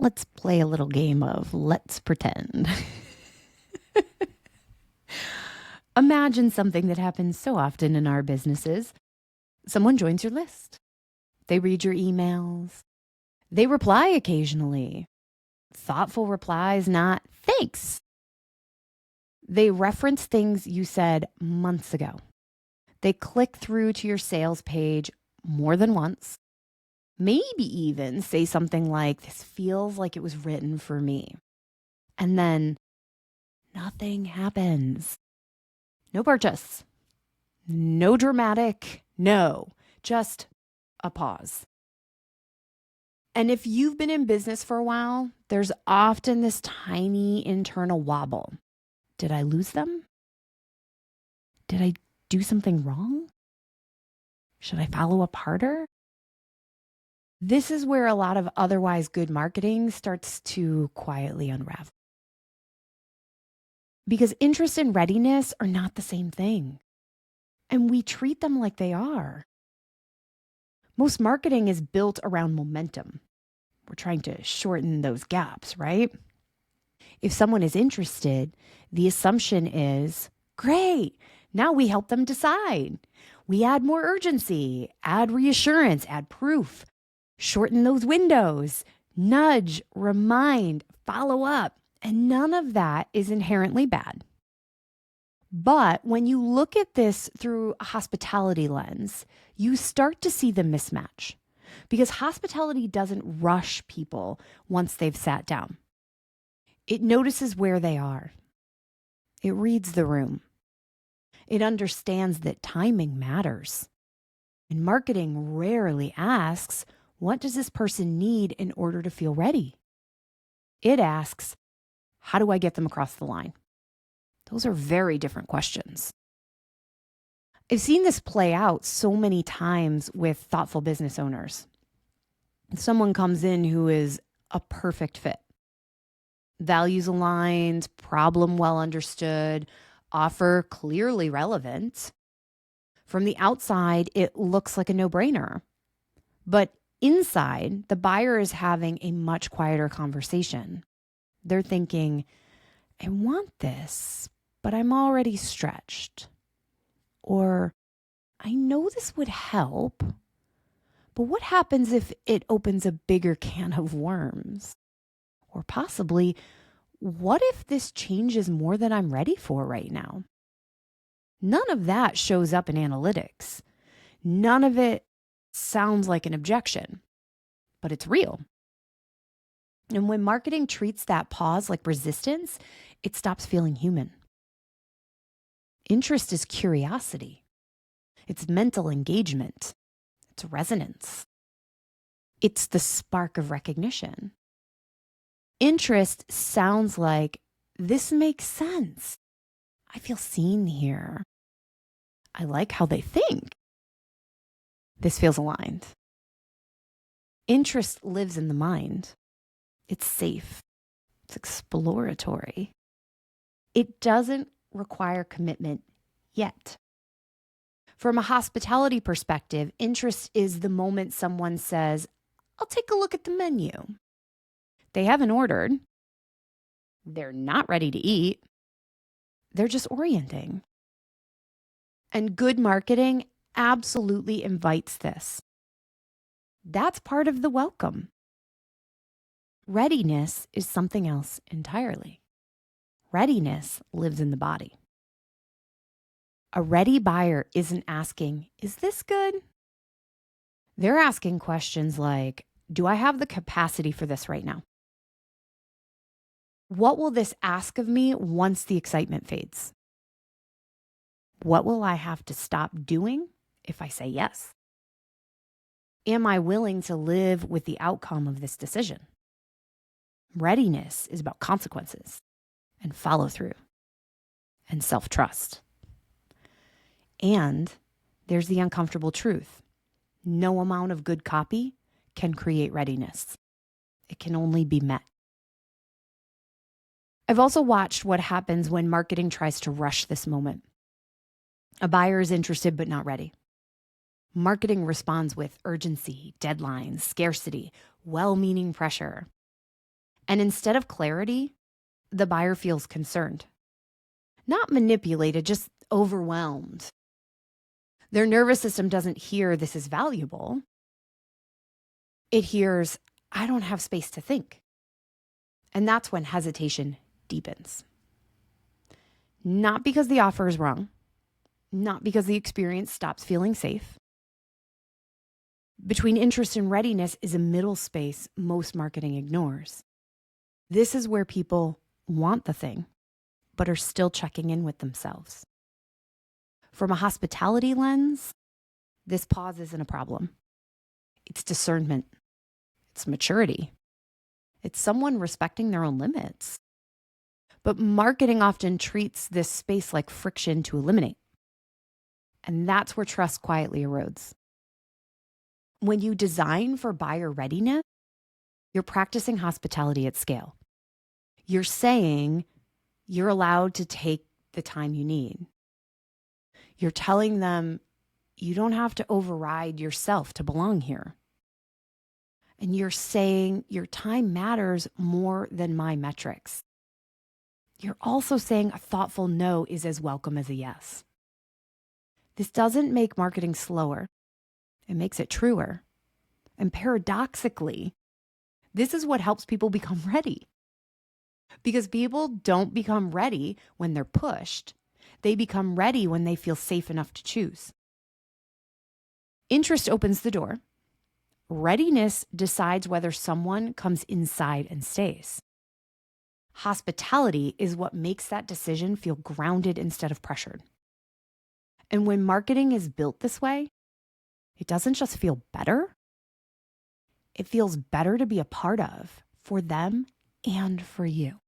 Let's play a little game of let's pretend. Imagine something that happens so often in our businesses. Someone joins your list. They read your emails. They reply occasionally. Thoughtful replies, not thanks. They reference things you said months ago. They click through to your sales page more than once. Maybe even say something like, "This feels like it was written for me." And then nothing happens. No purchase. No dramatic. No, just a pause. And if you've been in business for a while, there's often this tiny internal wobble. Did I lose them? Did I do something wrong? Should I follow up harder? This is where a lot of otherwise good marketing starts to quietly unravel. Because interest and readiness are not the same thing. And we treat them like they are. Most marketing is built around momentum. We're trying to shorten those gaps, right? If someone is interested, the assumption is, great, now we help them decide. We add more urgency, add reassurance, add proof, shorten those windows, nudge, remind, follow up. And none of that is inherently bad. But when you look at this through a hospitality lens, you start to see the mismatch because hospitality doesn't rush people once they've sat down. It notices where they are. It reads the room. It understands that timing matters. And marketing rarely asks, what does this person need in order to feel ready? It asks, how do I get them across the line? Those are very different questions. I've seen this play out so many times with thoughtful business owners. Someone comes in who is a perfect fit. Values aligned, problem well understood, offer clearly relevant. From the outside, it looks like a no-brainer. But inside, the buyer is having a much quieter conversation. They're thinking, I want this, but I'm already stretched. Or, I know this would help, but what happens if it opens a bigger can of worms? Or possibly, what if this changes more than I'm ready for right now? None of that shows up in analytics. None of it sounds like an objection, but it's real. And when marketing treats that pause like resistance, it stops feeling human. Interest is curiosity. It's mental engagement. It's resonance. It's the spark of recognition. Interest sounds like, this makes sense. I feel seen here. I like how they think. This feels aligned. Interest lives in the mind. It's safe. It's exploratory. It doesn't require commitment yet. From a hospitality perspective, interest is the moment someone says, I'll take a look at the menu. They haven't ordered. They're not ready to eat. They're just orienting. And good marketing absolutely invites this. That's part of the welcome. Readiness is something else entirely. Readiness lives in the body. A ready buyer isn't asking, is this good? They're asking questions like, do I have the capacity for this right now? What will this ask of me once the excitement fades? What will I have to stop doing if I say yes? Am I willing to live with the outcome of this decision? Readiness is about consequences and follow through and self-trust. And there's the uncomfortable truth. No amount of good copy can create readiness. It can only be met. I've also watched what happens when marketing tries to rush this moment. A buyer is interested but not ready. Marketing responds with urgency, deadlines, scarcity, well-meaning pressure. And instead of clarity, the buyer feels concerned. Not manipulated, just overwhelmed. Their nervous system doesn't hear this is valuable. It hears, I don't have space to think. And that's when hesitation deepens. Not because the offer is wrong, not because the experience stops feeling safe. Between interest and readiness is a middle space most marketing ignores. This is where people want the thing, but are still checking in with themselves. From a hospitality lens, this pause isn't a problem. It's discernment. It's maturity. It's someone respecting their own limits. But marketing often treats this space like friction to eliminate. And that's where trust quietly erodes. When you design for buyer readiness, you're practicing hospitality at scale. You're saying you're allowed to take the time you need. You're telling them you don't have to override yourself to belong here. And you're saying your time matters more than my metrics. You're also saying a thoughtful no is as welcome as a yes. This doesn't make marketing slower. It makes it truer. And paradoxically, this is what helps people become ready. Because people don't become ready when they're pushed. They become ready when they feel safe enough to choose. Interest opens the door. Readiness decides whether someone comes inside and stays. Hospitality is what makes that decision feel grounded instead of pressured. And when marketing is built this way, it doesn't just feel better. It feels better to be a part of for them and for you.